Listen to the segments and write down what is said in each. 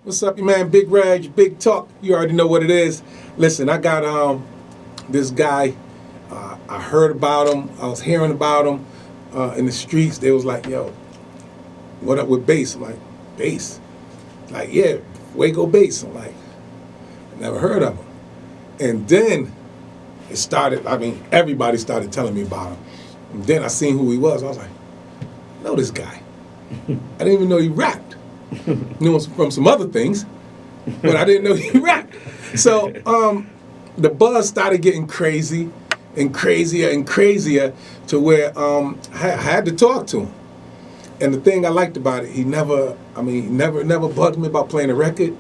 What's up, your man? Big Regg, Big Talk. You already know what it is. Listen, I got this guy. I heard about him. I was hearing about him in the streets. They was like, "Yo, what up with bass?" I'm like, "Bass?" Like, yeah, Fuego Base. I'm like, never heard of him. And then it started. I mean, everybody started telling me about him. And then I seen who he was. I was like, I know this guy. I didn't even know he rapped. Knew him from some other things, but I didn't know he rapped. So the buzz started getting crazy and crazier and crazier to where I had to talk to him. And the thing I liked about it, he never bugged me about playing a record.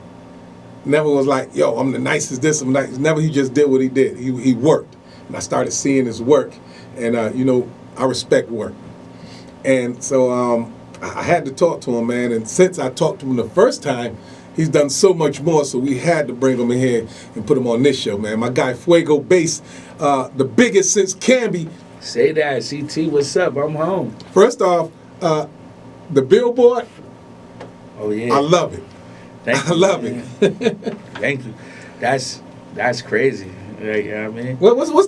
Never was like, yo, I'm the nicest this, I'm nice. Never, he just did what he did. He worked. And I started seeing his work. And, I respect work. And so I had to talk to him, man. And since I talked to him the first time, he's done so much more. So we had to bring him in here and put him on this show, man. My guy, Fuego Base, the biggest since Camby. Say that, CT, what's up? I'm home. First off, the billboard, Oh, yeah. I love it. Thank I you, love man. it. Thank you. That's crazy. Like, you know what I mean? What's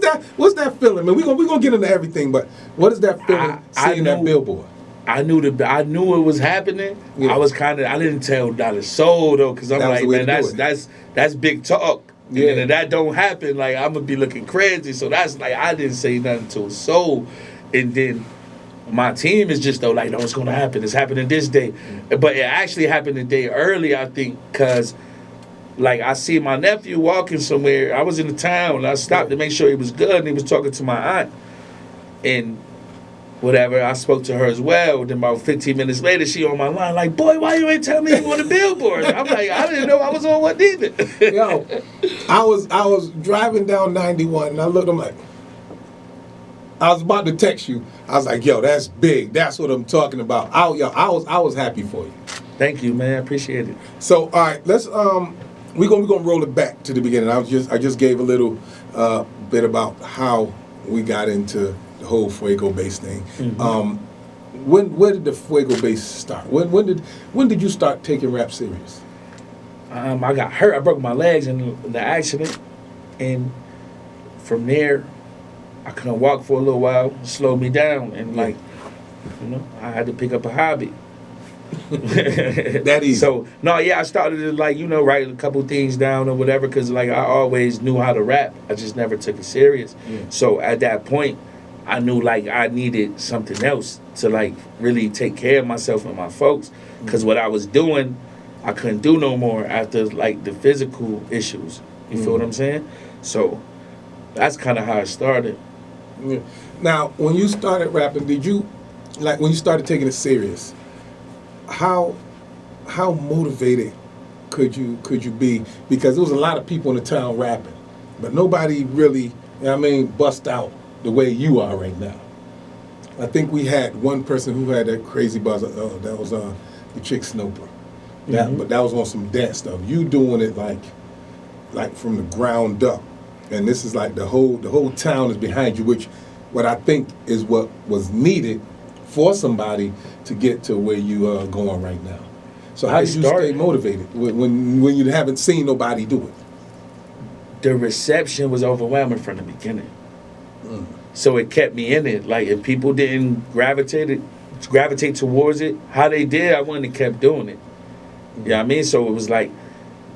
that feeling, man? We gonna get into everything, but what is that feeling seeing that billboard? I knew it was happening. Yeah. I didn't tell not a soul though, because I'm That was like, the way man, to do it. that's big talk. Yeah. And if that don't happen, like I'm gonna be looking crazy. So that's like I didn't say nothing to a soul. And then my team is just though like, no, it's gonna happen. It's happening this day. But it actually happened a day early, I think, because like I see my nephew walking somewhere. I was in the town and I stopped to make sure he was good, and he was talking to my aunt. And whatever, I spoke to her as well. Then about 15 minutes later, she on my line like, boy, why you ain't tell me you on the billboard? I'm like, I didn't know I was on one either. Yo, I was driving down 91 and I looked, I'm like, I was about to text you. I was like, yo, that's big. That's what I'm talking about. I was happy for you. Thank you, man. I appreciate it. So, all right, let's we're gonna roll it back to the beginning. I just gave a little bit about how we got into the whole Fuego Base thing. Mm-hmm. Where did the Fuego Base start? When did you start taking rap serious? I got hurt. I broke my legs in the accident, and from there, I couldn't walk for a little while. It slowed me down, and like, I had to pick up a hobby. That easy. So no, yeah, I started to like write a couple things down or whatever, because like I always knew how to rap. I just never took it serious. Yeah. So at that point, I knew like I needed something else to like really take care of myself and my folks, because what I was doing, I couldn't do no more after like the physical issues. You feel what I'm saying? So that's kind of how it started. Yeah. Now, when you started rapping, did you like when you started taking it serious? How motivated could you be? Because there was a lot of people in the town rapping, but nobody really, bust out the way you are right now. I think we had one person who had that crazy buzz. That was the chick Snoper. But that was on some dance stuff. You doing it like from the ground up, and this is like the whole town is behind you, which what I think is what was needed for somebody to get to where you are going right now. So how did you stay motivated when you haven't seen nobody do it? The reception was overwhelming from the beginning. So it kept me in it. Like if people didn't gravitate towards it, how they did, I wouldn't have kept doing it. You know what I mean? So it was like,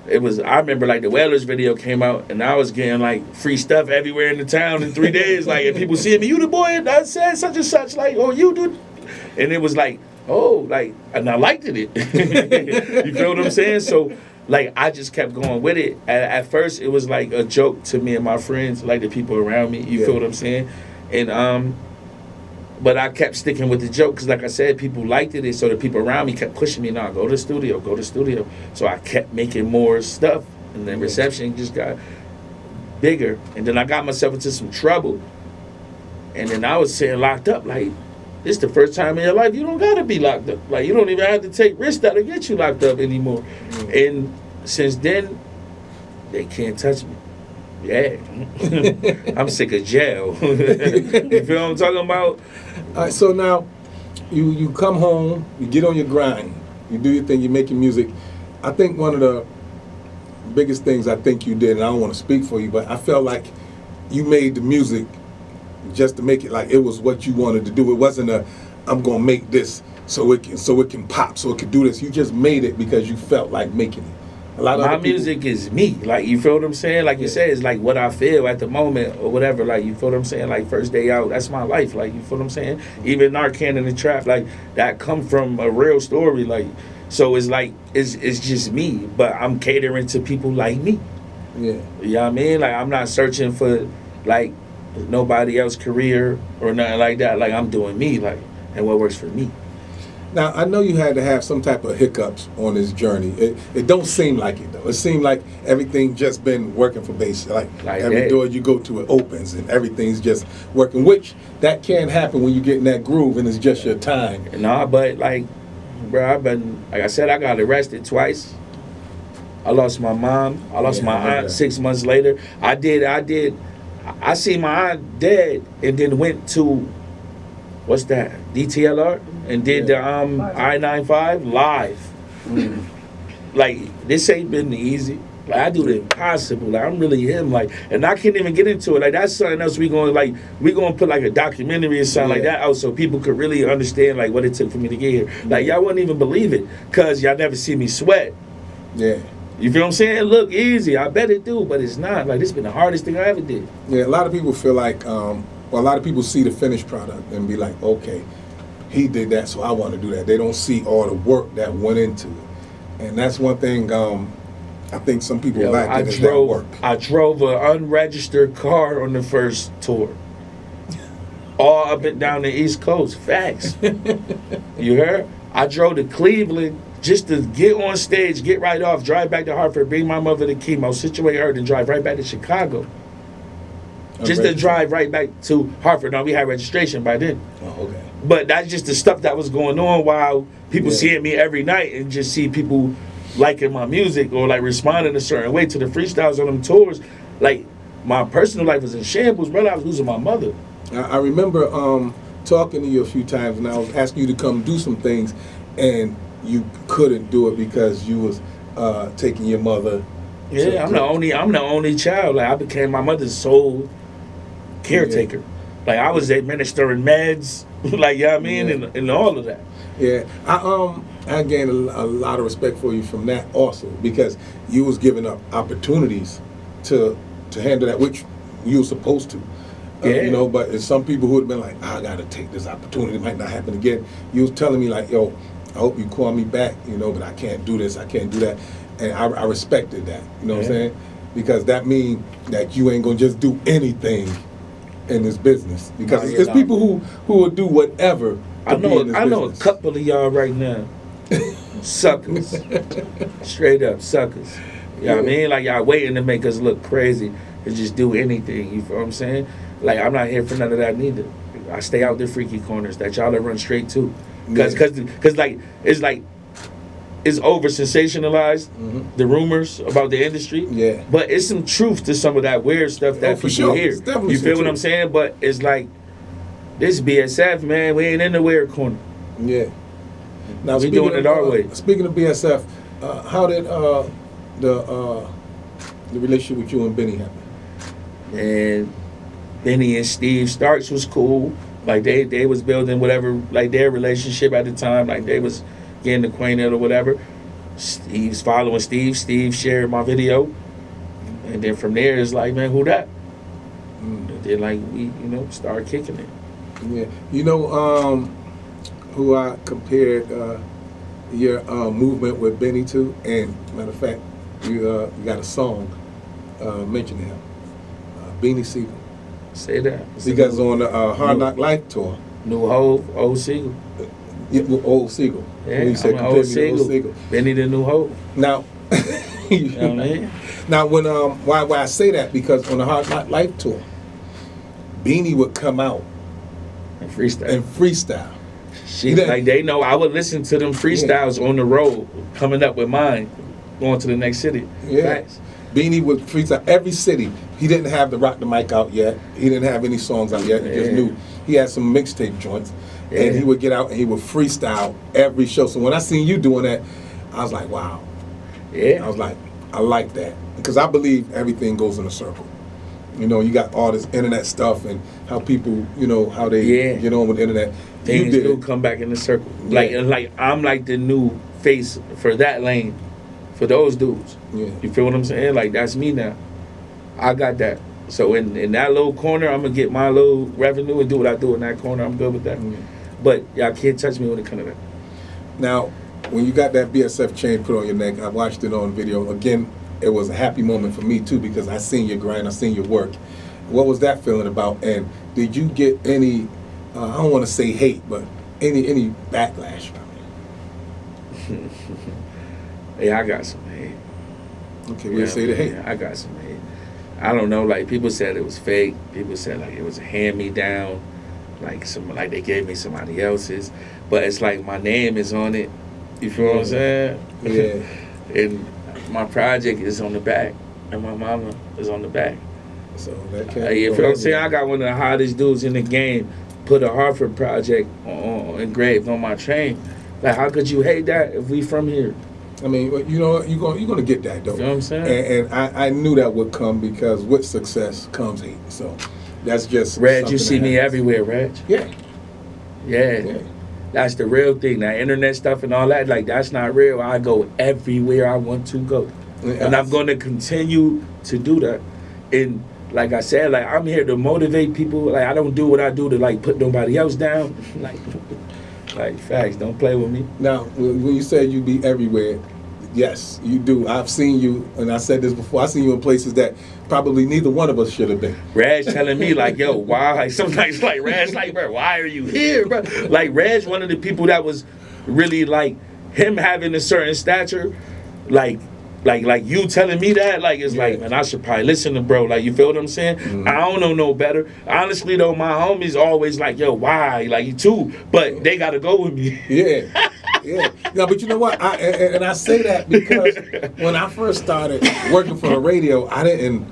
I remember like the Whalers video came out and I was getting like free stuff everywhere in the town in 3 days. Like if people see me, you the boy that said such and such, like, oh, you do. And it was like, oh, like, and I liked it. You feel what I'm saying? So like I just kept going with it. At first it was like a joke to me and my friends, like the people around me. You feel what I'm saying? And but I kept sticking with the joke because, like I said, people liked it. So the people around me kept pushing me, go to the studio, go to the studio. So I kept making more stuff, and the reception just got bigger. And then I got myself into some trouble. And then I was sitting locked up. Like, this is the first time in your life you don't got to be locked up. Like, you don't even have to take risks that'll get you locked up anymore. And since then, they can't touch me. Yeah. I'm sick of jail. You feel what I'm talking about? All right, so now you come home, you get on your grind, you do your thing, you make your music. I think one of the biggest things I think you did, and I don't want to speak for you, but I felt like you made the music just to make it like it was what you wanted to do. It wasn't I'm gonna make this so it can pop, so it can do this. You just made it because you felt like making it. A lot of my other people, music is me. Like, you feel what I'm saying? Like you said, it's like what I feel at the moment or whatever. Like, you feel what I'm saying? Like, first day out, that's my life. Like, you feel what I'm saying? Even Narcan in the Trap, like, that come from a real story. Like, so it's like, it's just me, but I'm catering to people like me. Yeah. You know what I mean? Like, I'm not searching for, like, nobody else's career or nothing like that. Like, I'm doing me, like, and what works for me. Now, I know you had to have some type of hiccups on this journey. It don't seem like it, though. It seemed like everything just been working for Base. Like every that. door you go to, it opens, and everything's just working, which that can happen when you get in that groove, and it's just your time. Nah, but, like, bro, I've been, like I said, I got arrested twice. I lost my mom. I lost my aunt 6 months later. I seen my aunt dead and then went to, what's that, DTLR? And did the I-95 live. Like, this ain't been easy. Like, I do the impossible. Like, I'm really him. Like, and I can't even get into it. Like, that's something else we gonna put like a documentary or something like that out so people could really understand like what it took for me to get here. Like, y'all wouldn't even believe it because y'all never see me sweat. Yeah. You feel what I'm saying? It look easy. I bet it do, but it's not. Like, this been the hardest thing I ever did. Yeah, a lot of people feel like, well, a lot of people see the finished product and be like, okay, he did that, so I want to do that. They don't see all the work that went into it. And that's one thing I think some people lack is that work. I drove an unregistered car on the first tour. All up and down the East Coast. Facts. You heard? I drove to Cleveland just to get on stage, get right off, drive back to Hartford, bring my mother to chemo, situate her, then drive right back to Chicago. Just to drive right back to Hartford. Now, we had registration by then. Oh, okay. But that's just the stuff that was going on while people seeing me every night and just see people liking my music or like responding a certain way to the freestyles on them tours. Like, my personal life was in shambles, brother. I was losing my mother. I remember talking to you a few times, and I was asking you to come do some things, and you couldn't do it because you was taking your mother. Yeah, I'm the only child. Like, I became my mother's sole caretaker. Like, I was administering meds, like, you know what I mean, and all of that. Yeah, I gained a lot of respect for you from that also, because you was giving up opportunities to handle that, which you were supposed to. You know, but it's some people who would have been like, I gotta take this opportunity, it might not happen again. You was telling me like, yo, I hope you call me back, you know, but I can't do this, I can't do that. And I respected that, you know what I'm saying? Because that means that you ain't gonna just do anything in this business. Because it's people who will do whatever. I know a couple of y'all right now. Suckers. Straight up suckers. You know what I mean? Like, y'all waiting to make us look crazy and just do anything, you feel what I'm saying? Like, I'm not here for none of that neither. I stay out the freaky corners that y'all run straight to. Cause like, it's over sensationalized, the rumors about the industry. Yeah. But it's some truth to some of that weird stuff that people hear. You feel what I'm saying? But it's like, this BSF, man, we ain't in the weird corner. Yeah. Now, we doing it our way. Speaking of BSF, how did the relationship with you and Benny happen? And Benny and Steve Starks was cool. Like, they was building whatever, like, their relationship at the time. Like, they was getting acquainted or whatever. Steve's following Steve. Steve shared my video. And then from there, it's like, man, who that? And then, like, we, started kicking it. Yeah. You know who I compared your movement with Benny to? And, matter of fact, you got a song mentioning him. Beanie Siegel. Say that. Because on the Hard Knock Life tour. New Hope, Old Siegel. Old Siegel. Yeah, I'm Old Siegel. Benny the New Hope. Now, you know what I mean? Now, when why I say that, because on the Hard Knock Life tour, Beanie would come out and freestyle. Like, they know I would listen to them freestyles on the road, coming up with mine, going to the next city. Yeah. Facts. Beanie would freestyle every city. He didn't have the Rock the Mic out yet. He didn't have any songs out yet. He just knew he had some mixtape joints. Yeah. And he would get out and he would freestyle every show. So when I seen you doing that, I was like, wow. Yeah. I was like, I like that because I believe everything goes in a circle. You know, you got all this internet stuff and how people, you know, how they get on with the internet. Things you did do it. come back in the circle. Yeah. Like I'm like the new face for that lane, for those dudes. Yeah. You feel what I'm saying? Like that's me now. I got that. So in that little corner, I'm gonna get my little revenue and do what I do in that corner. I'm good with that. Yeah. But y'all can't touch me when it comes to that. Now, when you got that BSF chain put on your neck, I watched it on video. Again, it was a happy moment for me too because I seen your grind, I seen your work. What was that feeling about? And did you get any, I don't want to say hate, but any backlash from it? Yeah, I got some hate. Okay, we'll say the hate. I got some hate. I don't know, like people said it was fake. People said like it was a hand-me-down, like they gave me somebody else's. But it's like my name is on it. You feel what I'm saying? Yeah. And my project is on the back, and my mama is on the back. So that can't You feel what I'm saying? I got one of the hottest dudes in the game. Put a Hartford project on engraved on my chain. Like, how could you hate that if we from here? I mean, you know, you're gonna get that though. You know what I'm saying? And I knew that would come because with success comes hate. So that's just Reg, you see me everywhere, Reg. Yeah. Yeah. That's the real thing. That internet stuff and all that, like that's not real. I go everywhere I want to go. Yeah. And I'm gonna continue to do that. And like I said, like I'm here to motivate people. Like I don't do what I do to like put nobody else down. Like facts, don't play with me. Now, when you said you be everywhere, yes, you do. I've seen you, and I said this before. I've seen you in places that probably neither one of us should have been. Reg telling me like, yo, why? Like sometimes like Reg like, bro, why are you here, bro? Like Reg, one of the people that was really like him having a certain stature, like you telling me that, like it's like, man, I should probably listen to bro. Like you feel what I'm saying? Mm-hmm. I don't know no better. Honestly though, my homies always like, yo, why? Like you too, but they gotta go with me. Yeah. Yeah. No, but you know what? I say that because when I first started working for the radio, I didn't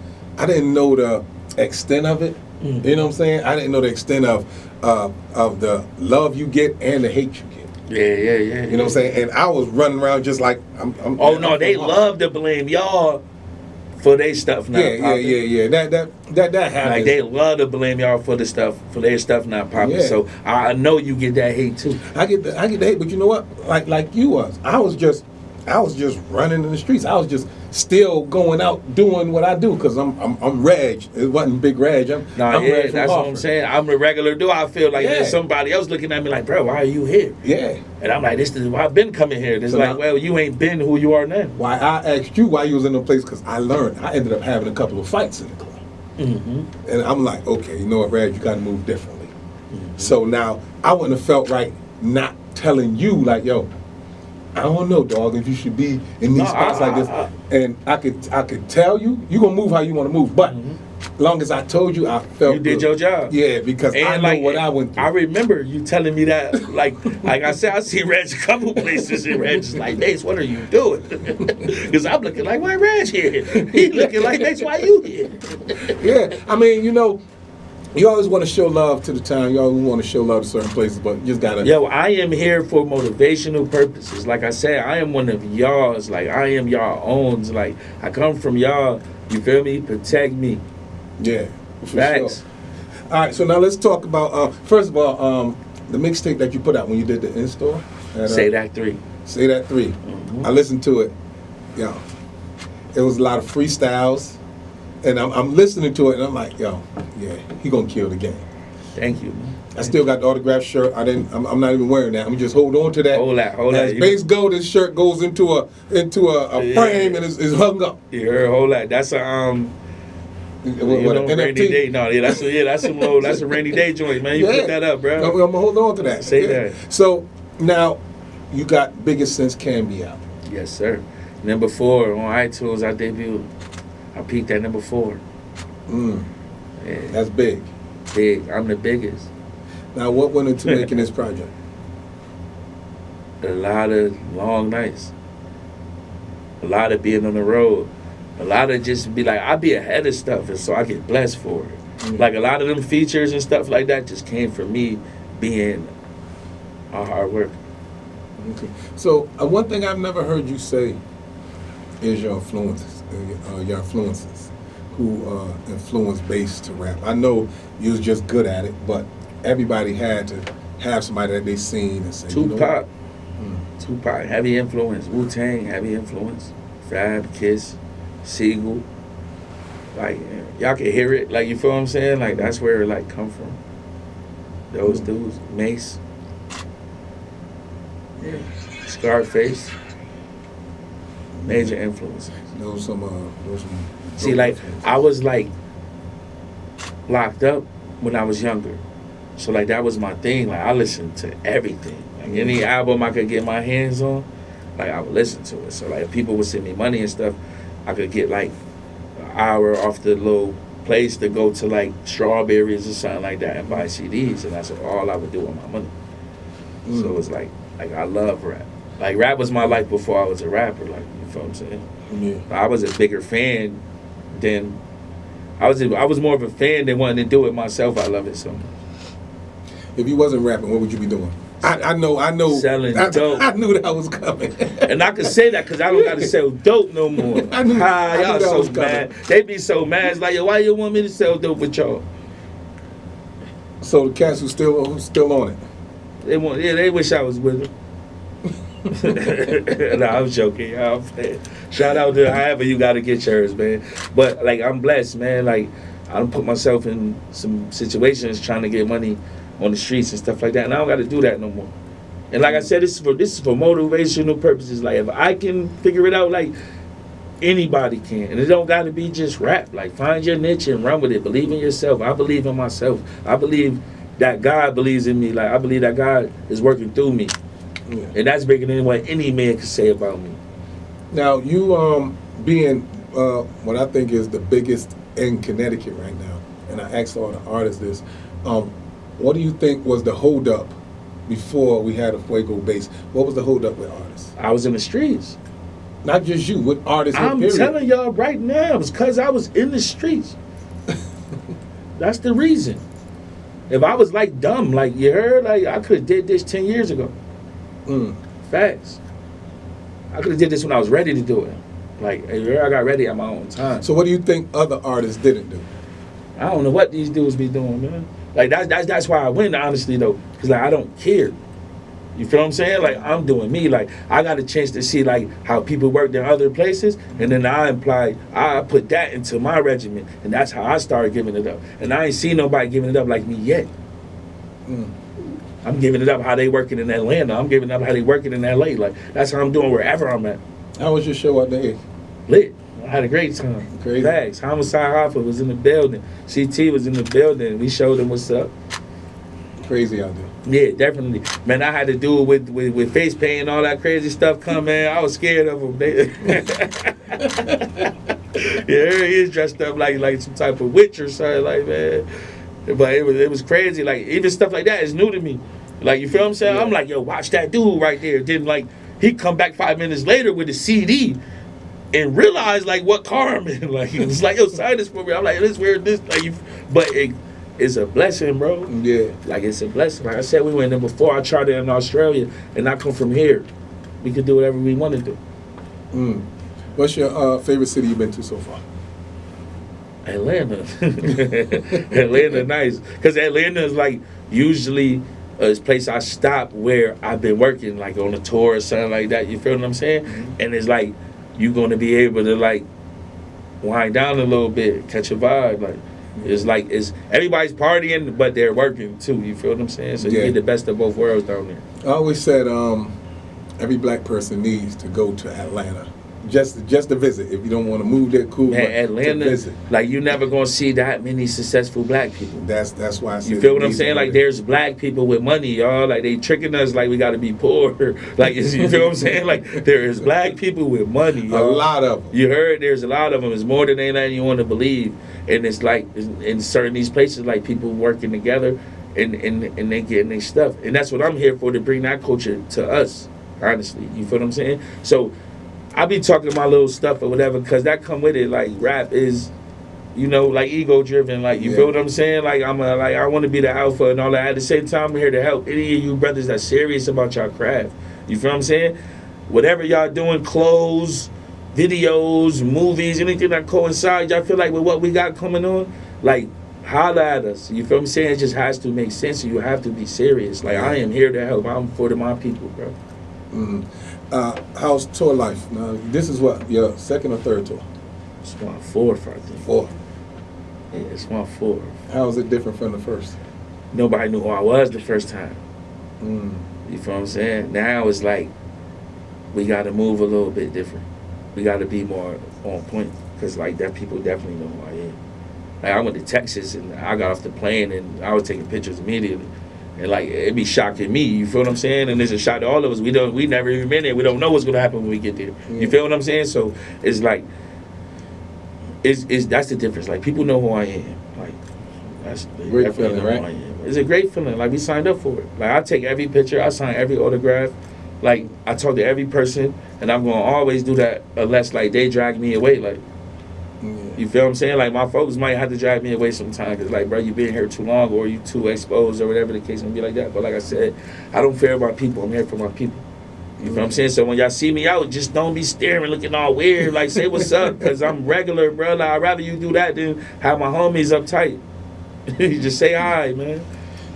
know the extent of it. Mm-hmm. You know what I'm saying? I didn't know the extent of the love you get and the hate you get. Yeah. You know what I'm saying? And I was running around just like I'm they love to blame y'all for their stuff not popping. Yeah. That happens. Like they love to blame y'all for their stuff not popping. Yeah. So I know you get that hate too. I get the hate, but you know what? Like you was. I was just running in the streets. I was just still going out doing what I do because I'm Regg. It wasn't Big Regg. I'm Regg that's what I'm saying. I'm a regular dude. I feel like there's somebody else looking at me like, bro, why are you here? Yeah. And I'm like, this is why I've been coming here. It's so like, well, you ain't been who you are now. Why I asked you why you was in the place because I learned. I ended up having a couple of fights in the club. Mm-hmm. And I'm like, okay, you know what, Regg, you got to move differently. Mm-hmm. So now I wouldn't have felt right not telling you like, yo, I don't know, dog, if you should be in these spots like this. And I could tell you gonna move how you want to move. But long as I told you, I felt you did your job. Yeah, because I know what I went through. I remember you telling me that, like I said, I see Regg a couple places, and Regg is like, Bates, what are you doing? Because I'm looking like, why Regg here? He looking like, Bates, why you here? Yeah, I mean, you know, you always want to show love to the town. You always want to show love to certain places, but you just gotta. Yo, I am here for motivational purposes. Like I said, I am one of y'all's. Like I am y'all owns. Like I come from y'all. You feel me? Protect me. Yeah, for Facts. sure. All right, so now let's talk about first of all the mixtape that you put out when you did the in-store. Say That 3. Say That 3. Mm-hmm. I listened to it. Yo, it was a lot of freestyles. And I'm listening to it, and I'm like, yo, yeah, he gonna kill the game. Thank you, man. I still got the autographed shirt. I'm not even wearing that. I'm just hold on to that. Hold that. As base go, this shirt goes into a frame and is hung up. You heard? Hold that. That's a rainy day. No, that's a rainy day joint, man. You put that up, bro. I'm gonna hold on to that. Say that. So now you got Biggest Since Camby out. Yes, sir. Number 4 on iTunes. I debuted. I peaked at number 4. Yeah. That's big. Big. I'm the biggest. Now, what went into making this project? A lot of long nights. A lot of being on the road. A lot of just be like, I be ahead of stuff, and so I get blessed for it. Mm-hmm. Like a lot of them features and stuff like that just came from me being a hard worker. Okay. So one thing I've never heard you say is your influences, who influenced bass to rap? I know you was just good at it, but everybody had to have somebody that they seen and say, you know Tupac. what? Tupac, heavy influence. Wu-Tang, heavy influence. Fab, Kiss, Siegel. Like, y'all can hear it. Like, you feel what I'm saying? Like, that's where it, like, come from. Those dudes. Mace. Yeah. Scarface. Major influences. Those some See, like, I was, like, locked up when I was younger. So, like, that was my thing. Like, I listened to everything. Like, any album I could get my hands on, like, I would listen to it. So, like, if people would send me money and stuff, I could get, like, an hour off the little place to go to, like, Strawberries or something like that and buy CDs. And that's all I would do with my money. So, it's like, I love rap. Like, rap was my life before I was a rapper. Like, you feel what I'm saying? Yeah. I was a bigger fan than... I was more of a fan than wanting to do it myself. I love it so much. If you wasn't rapping, what would you be doing? I know. Selling dope. I knew that was coming. And I can say that because I don't got to sell dope no more. I knew y'all that so was coming. mad. They be so mad. It's like, yo, why you want me to sell dope with y'all? So the cats who's still on it. They wish I was with them. Nah, I'm joking. Y'all. Shout out to however you got to get yours, man. But, like, I'm blessed, man. Like, I don't put myself in some situations trying to get money on the streets and stuff like that, and I don't got to do that no more. And like I said, this is for motivational purposes. Like, if I can figure it out, like, anybody can, and it don't got to be just rap. Like, find your niche and run with it. Believe in yourself. I believe in myself. I believe that God believes in me. Like, I believe that God is working through me, and that's bigger than what any man can say about me. Now, you being what I think is the biggest in Connecticut right now, and I asked all the artists this. What do you think was the holdup before we had a Fuego Base? What was the holdup with artists? I was in the streets. Not just you, with artists. I'm telling y'all right now, it's because I was in the streets. That's the reason. If I was like dumb, like you heard, like I could have did this 10 years ago. Facts. I could have did this when I was ready to do it. Like, I got ready at my own time. So what do you think other artists didn't do? I don't know what these dudes be doing, man. Like, that's why I win, honestly, though. Because, like, I don't care. You feel what I'm saying? Like, I'm doing me. Like, I got a chance to see, like, how people worked in other places. And then I put that into my regimen. And that's how I started giving it up. And I ain't seen nobody giving it up like me yet. I'm giving it up how they working in Atlanta. I'm giving it up how they working in LA. Like, that's how I'm doing wherever I'm at. How was your show out there? Lit. I had a great time. Crazy. Facts. Homicide Hartford was in the building. CT was in the building. We showed them what's up. Crazy out there. Yeah, definitely. Man, I had to do it with face paint and all that crazy stuff come, man. I was scared of them. Yeah, he is dressed up like some type of witch or something, like, man. But it was crazy. Like, even stuff like that is new to me. Like, you feel what I'm saying? Yeah. I'm like, yo, watch that dude right there. Then, like, he come back 5 minutes later with a CD and realize, like, what car I'm in. Like, it was like, yo, sign this for me. I'm like, this weird, this. Like, but it's a blessing, bro. Yeah. Like, it's a blessing. Like I said, we went there before. I charted in Australia, and I come from here. We could do whatever we want to do. What's your favorite city you've been to so far? Atlanta. Atlanta, nice. Because Atlanta is, like, usually a place I stop where I've been working, like, on a tour or something like that. You feel what I'm saying? And it's like, you're going to be able to, like, wind down a little bit, catch a vibe. Like, it's like, everybody's partying, but they're working, too. You feel what I'm saying? So you get the best of both worlds down there. I always said every black person needs to go to Atlanta. Just to visit. If you don't want to move there, cool. Man, but Atlanta, to visit. like, you're never gonna see that many successful black people. That's why I said. You feel what I'm saying? Like, there's black people with money, y'all. Like, they tricking us like we gotta be poor. Like, you feel what I'm saying? Like, there is black people with money, y'all. A lot of them. You heard? There's a lot of them. It's more than anything you want to believe. And it's like in certain these places, like, people working together and they getting their stuff. And that's what I'm here for, to bring that culture to us. Honestly, you feel what I'm saying? So I be talking my little stuff or whatever, because that come with it. Like, rap is, you know, like, ego driven. Like, you feel what I'm saying? Like, I want to be the alpha and all that. At the same time, I'm here to help any of you brothers that's serious about your craft. You feel what I'm saying? Whatever y'all doing, clothes, videos, movies, anything that coincides, y'all feel like with what we got coming on, like, holla at us. You feel what I'm saying? It just has to make sense, and you have to be serious. Like, I am here to help. I'm for my people, bro. How's tour life? Now, this is what, your second or third tour? It's my fourth, I think. Fourth. Yeah, it's my fourth. How is it different from the first? Nobody knew who I was the first time. Mm. You feel what I'm saying? Now it's like, we got to move a little bit different. We got to be more on point, because like that people definitely know who I am. Like, I went to Texas and I got off the plane and I was taking pictures immediately, and like it be shocking me. You feel what I'm saying? And it's a shock to all of us. We never even been there. We don't know what's gonna happen when we get there. Yeah. You feel what I'm saying? So it's like, that's the difference. Like, people know who I am. Like, that's great feeling, know right? who I am. It's a great feeling. Like, we signed up for it. Like, I take every picture. I sign every autograph. Like, I talk to every person, and I'm gonna always do that unless like they drag me away. Like, you feel what I'm saying? Like, my folks might have to drag me away sometime, because like, bro, you been here too long, or you too exposed, or whatever the case may be like that. But like I said, I don't fear about people. I'm here for my people. You feel what I'm saying? So when y'all see me out, just don't be staring, looking all weird. Like, say what's up, because I'm regular, bro. Like, I'd rather you do that than have my homies uptight. You just say hi, man.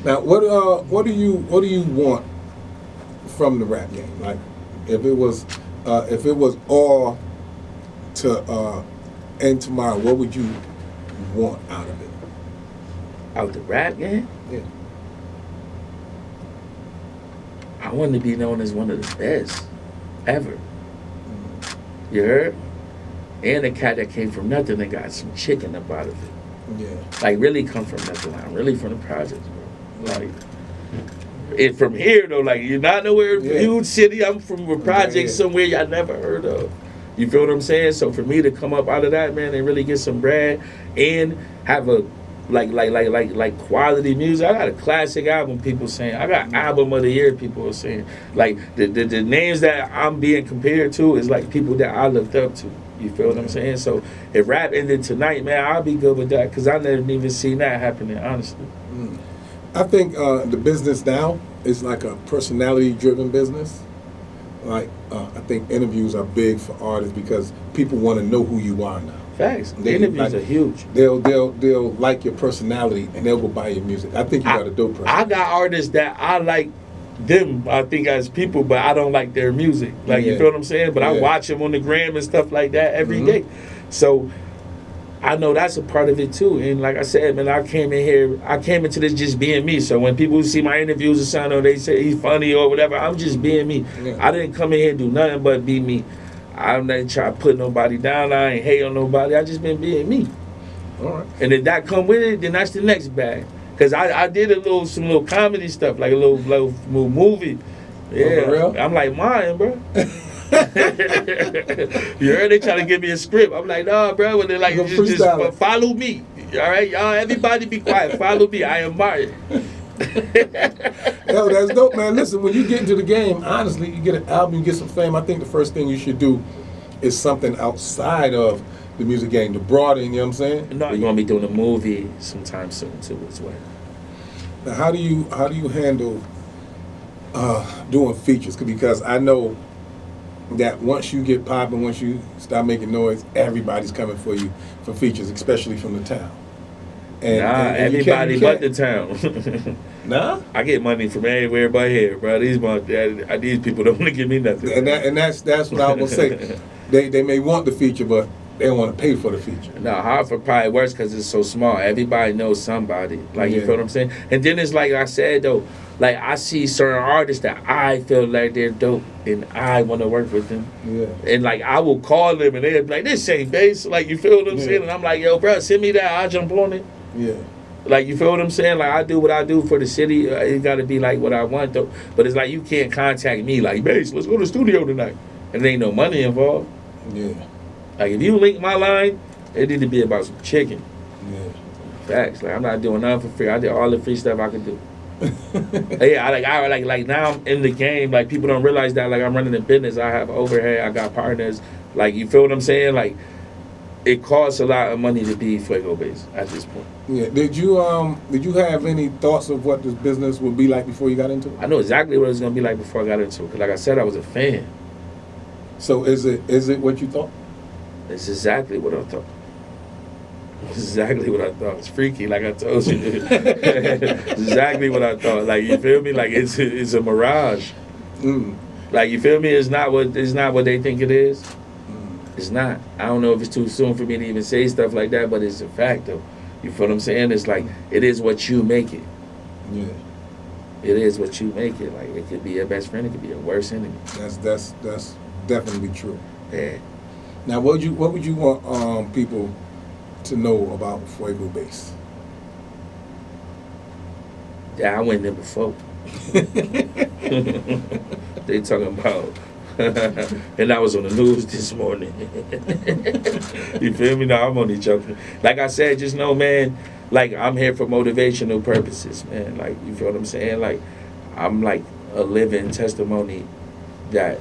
Now, what do you want from the rap game? Like, if it was all to end tomorrow, what would you want out of it? Out the rap game? Yeah. I want to be known as one of the best ever. You heard? And a cat that came from nothing and got some chicken up out of it. Yeah. Like, really come from nothing. I'm really from the projects, bro. Like, and from here though, like, you're not nowhere huge city. I'm from a project somewhere y'all never heard of. You feel what I'm saying? So for me to come up out of that, man, and really get some bread and have a like quality music. I got a classic album, people saying. I got album of the year, people are saying. Like, the names that I'm being compared to is like people that I looked up to. You feel what I'm saying? So if rap ended tonight, man, I'll be good with that, because I never even seen that happening, honestly. I think the business now is like a personality-driven business. Like, I think interviews are big for artists because people want to know who you are now. Facts. Interviews are huge. They'll like your personality and they'll go buy your music. I think you got a dope person. I got artists that I like them, I think, as people, but I don't like their music. Like, you feel what I'm saying? But I watch them on the gram and stuff like that every day. So I know that's a part of it too. And like I said, man, I came into this just being me. So when people see my interviews or something, or they say he's funny or whatever, I'm just being me. I didn't come in here and do nothing but be me. I'm not trying to put nobody down. I ain't hate on nobody. I just been being me. All right. And if that come with it, then that's the next bag. Cause I did some little comedy stuff, like a little movie. Yeah, oh, for real? I'm like mine, bro. You heard they trying to give me a script. I'm like, nah, bro. And they're like, just follow me. All right, y'all. Everybody, be quiet. Follow me. I am Martin. Yo, that's dope, man. Listen, when you get into the game, honestly, you get an album, you get some fame. I think the first thing you should do is something outside of the music game, to broaden. You know what I'm saying? No, you're gonna be doing a movie sometime soon too, as well. Now, how do you handle doing features? Because I know that once you get popping, once you start making noise, everybody's coming for you for features, especially from the town. And everybody but the town. Nah? I get money from everywhere but here, bro. These people don't want to give me nothing. And that's what I was gonna say. They may want the feature, but they don't want to pay for the feature. No, Hartford probably works because it's so small. Everybody knows somebody. Like, you feel what I'm saying? And then it's like I said, though, like, I see certain artists that I feel like they're dope and I want to work with them. Yeah. And, like, I will call them and they'll be like, this ain't bass. Like, you feel what I'm saying? And I'm like, yo, bro, send me that. I'll jump on it. Yeah. Like, you feel what I'm saying? Like, I do what I do for the city. It got to be, like, what I want, though. But it's like, you can't contact me like, bass, let's go to the studio tonight. And there ain't no money involved. Yeah. Like, if you link my line, it need to be about some chicken. Yeah. Facts. Like, I'm not doing nothing for free. I did all the free stuff I could do. Yeah, I like now I'm in the game. Like, people don't realize that, like, I'm running a business. I have overhead. I got partners. Like, you feel what I'm saying? Like, it costs a lot of money to be Fuego Base at this point. Yeah. Did you have any thoughts of what this business would be like before you got into it? I know exactly what it was gonna be like before I got into it. Cause like I said, I was a fan. So is it what you thought? It's exactly what I thought. It's exactly what I thought. It's freaky, like I told you. It's exactly what I thought. Like, you feel me? Like, it's a mirage. Like, you feel me? It's not what they think it is. It's not. I don't know if it's too soon for me to even say stuff like that, but it's a fact, though. You feel what I'm saying? It's like, it is what you make it. Yeah. It is what you make it. Like, it could be your best friend, it could be your worst enemy. That's definitely true. Yeah. Now, what would you want people to know about Fuego Base? Yeah, I went there before. They talking about, and I was on the news this morning. You feel me? No, I'm only joking. Like I said, just know, man, like, I'm here for motivational purposes, man. Like, you feel what I'm saying? Like, I'm like a living testimony that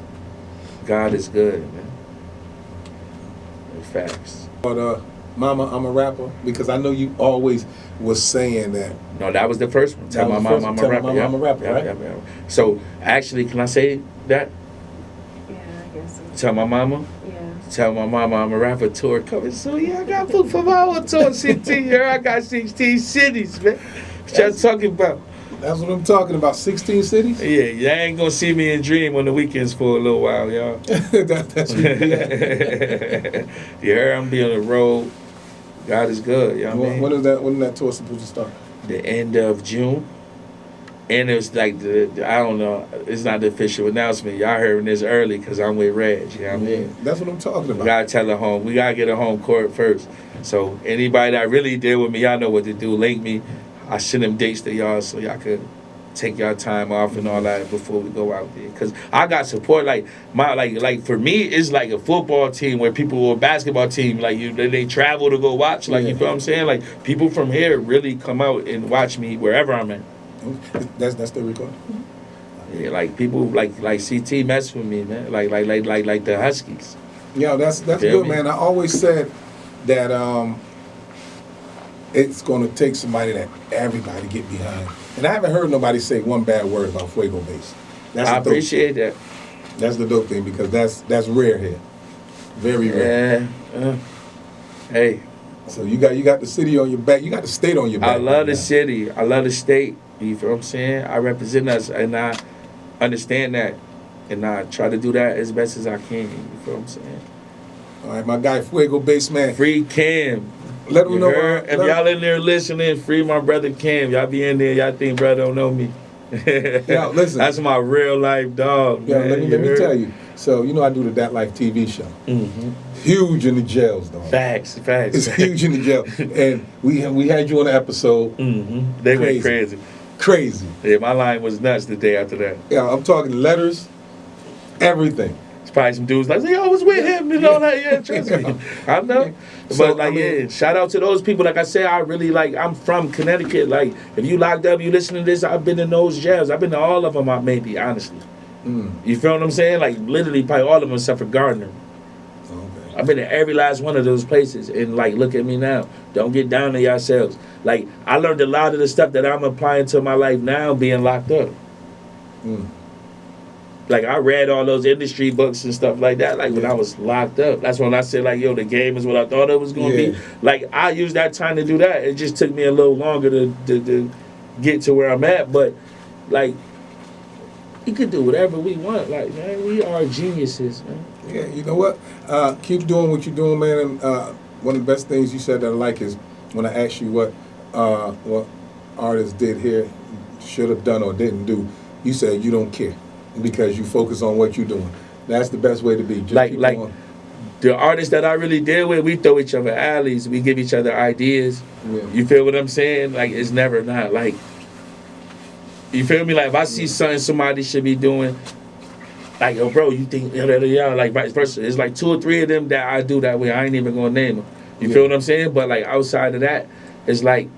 God is good, man. Facts. But Mama, I'm a rapper, because I know you always was saying that. No, that was the first one. Tell my mom I'm a rapper. I'm a rapper, right? Yeah. So, actually, can I say that? Yeah, I guess so. Tell my mama? Yeah. Tell my mama I'm a rapper tour coming soon. Yeah, I got booked for my own tour, 16 year. I got 16 cities, man. What y'all talking about? That's what I'm talking about, 16 cities? Yeah, y'all ain't gonna see me in Dream on the weekends for a little while, y'all. That's what You heard I'm be on the road. God is good, you know what I mean? When is that tour supposed to start? The end of June. And it was like, I don't know, it's not the official announcement. Y'all heard this early because I'm with Regg, you know what I mean? That's what I'm talking about. We gotta tell the home. We gotta get a home court first. So anybody that really deal with me, y'all know what to do. Link me. I send them dates to y'all so y'all could take y'all time off and all that before we go out there. Cause I got support. Like for me, it's like a football team where people or a basketball team, like they travel to go watch. Like, you feel what I'm saying? Like, people from here really come out and watch me wherever I'm at. That's the record. Yeah, like people like CT mess with me, man. Like the Huskies. Yeah, that's good, man. I always said that it's going to take somebody that everybody get behind. And I haven't heard nobody say one bad word about Fuego Base. I appreciate that. That's the dope thing, because that's rare here. Very rare. Yeah. Hey. So you got the city on your back. You got the state on your back. I love the city. I love the state. You feel what I'm saying? I represent us, and I understand that. And I try to do that as best as I can. You feel what I'm saying? All right, my guy Fuego Base, man. Free Cam. Let them know. If y'all in there listening, free my brother Cam. Y'all be in there, y'all think brother don't know me. Yeah, listen. That's my real life dog. Yeah, man. let me tell you. So, I do the That Life TV show. Mm-hmm. Huge in the jails, dog. Facts. It's huge in the jail. And we had you on the episode. Mm-hmm. They went crazy. Crazy. Yeah, my line was nuts the day after that. Yeah, I'm talking letters, everything. It's probably some dudes like, yo, I was with him and all that. Yeah, trust me. I know. So, But yeah, shout out to those people. Like I said, I really I'm from Connecticut. Like, if you locked up, you listen to this, I've been in those jails. I've been to all of them, maybe, honestly. You feel what I'm saying? Like, literally, probably all of them except for Gardner. Okay. I've been to every last one of those places. And, like, look at me now. Don't get down on yourselves. Like, I learned a lot of the stuff that I'm applying to my life now being locked up. Like, I read all those industry books and stuff like that, like, when I was locked up. That's when I said, like, yo, the game is what I thought it was going to be. Like, I used that time to do that. It just took me a little longer to get to where I'm at. But, like, we could do whatever we want. Like, man, we are geniuses, man. Yeah, you know what? Keep doing what you're doing, man. And one of the best things you said that I like is when I asked you what artists did here, should have done or didn't do, you said you don't care because you focus on what you're doing. That's the best way to be. Just keep going. The artists that I really deal with, we throw each other alleys. We give each other ideas. Yeah. You feel what I'm saying? Like, it's never not like, you feel me? Like, if I see something somebody should be doing, like, yo, bro, you think, like, vice versa. It's like 2 or 3 of them that I do that way. I ain't even gonna name them. You feel what I'm saying? But, like, outside of that, it's like,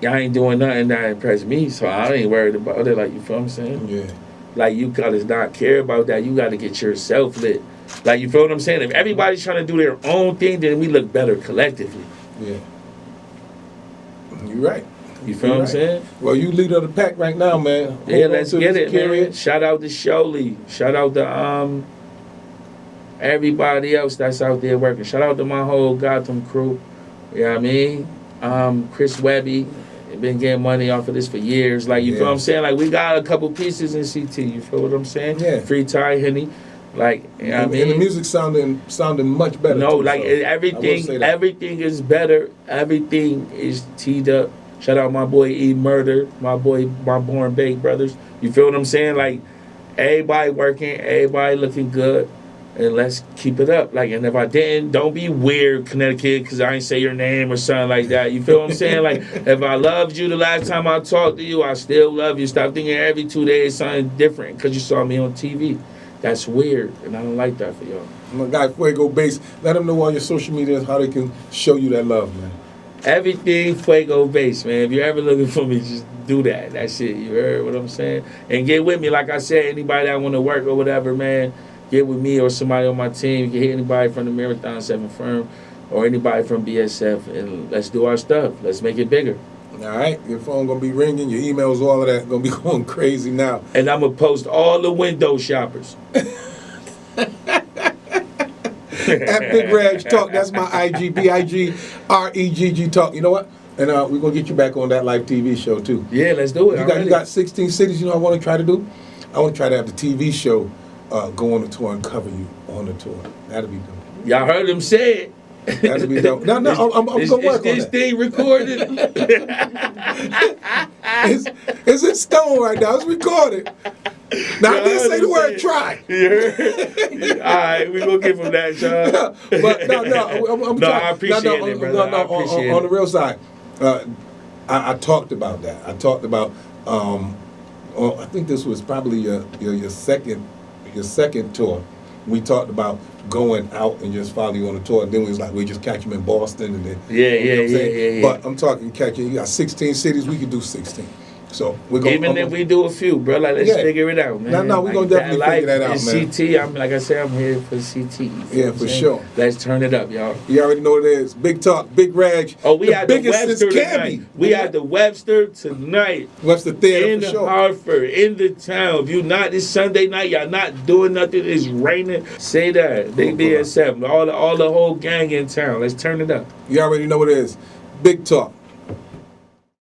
y'all ain't doing nothing that impress me, so I ain't worried about it. Like, you feel what I'm saying? Yeah. Like, you gotta not care about that. You gotta get yourself lit. Like, you feel what I'm saying? If everybody's trying to do their own thing, then we look better collectively. Yeah. You're right. You feel what I'm saying? Well, you leader of the pack right now, man. Yeah, let's get it, man. Shout out to Sholey. Shout out to everybody else that's out there working. Shout out to my whole Gotham crew. You know what I mean? Chris Webby, been getting money off of this for years. Like, you feel what I'm saying? Like, we got a couple pieces in CT. You feel what I'm saying? Yeah. Free Ty Henny. Like, you know what I mean? And the music sounding much better. No, too, like, so everything is better. Everything is teed up. Shout out my boy E Murder, my Born Bake brothers. You feel what I'm saying? Like, everybody working, everybody looking good. And let's keep it up. Like, and if I didn't, don't be weird, Connecticut, because I ain't say your name or something like that. You feel what I'm saying? Like, if I loved you the last time I talked to you, I still love you. Stop thinking every 2 days something different because you saw me on TV. That's weird, and I don't like that for y'all. My guy Fuego Base, let them know on your social media how they can show you that love, man. Everything Fuego Base, man. If you're ever looking for me, just do that. That's it. You heard what I'm saying? And get with me. Like I said, anybody that want to work or whatever, man, get with me or somebody on my team. You can hit anybody from the Marathon 7 firm or anybody from BSF, and let's do our stuff. Let's make it bigger. All right? Your phone going to be ringing, your emails, all of that going to be going crazy now. And I'm going to post all the window shoppers. At Big Regg Talk, that's my IG, BIGREGG Talk. You know what? And we're going to get you back on that live TV show, too. Yeah, let's do it. You got 16 cities, you know what I want to try to do? I want to try to have the TV show go on the tour and cover you on the tour. That'll be dope. Y'all heard him say it. That'll be dope. No, I'm going to work on this that. thing recorded? It's in stone right now. It's recorded. Now, I didn't say the word try. Yeah. All right, we're going to give him that, John. But I'm no, I appreciate it, brother. I appreciate on the it. real side, I talked about that. I talked about, I think this was probably your second tour. We talked about going out and just follow you on the tour. And then we was like, we just catch them in Boston. And then, Yeah. But I'm talking catching, you got 16 cities, we can do 16. So we're going Even if we do a few, bro, like let's figure it out, man. No, we're going to definitely figure that out, man. CT, like I said, I'm here for CT. Yeah, for sure. Let's turn it up, y'all. You already know what it is. Big Talk, Big Regg. Oh, we had the biggest Webster since tonight. Camby. We had the Webster tonight. Webster Theater in for sure. Hartford, in the town. If you not this Sunday night, y'all not doing nothing. It's raining. Say that. Big BSF, all the whole gang in town. Let's turn it up. You already know what it is. Big Talk.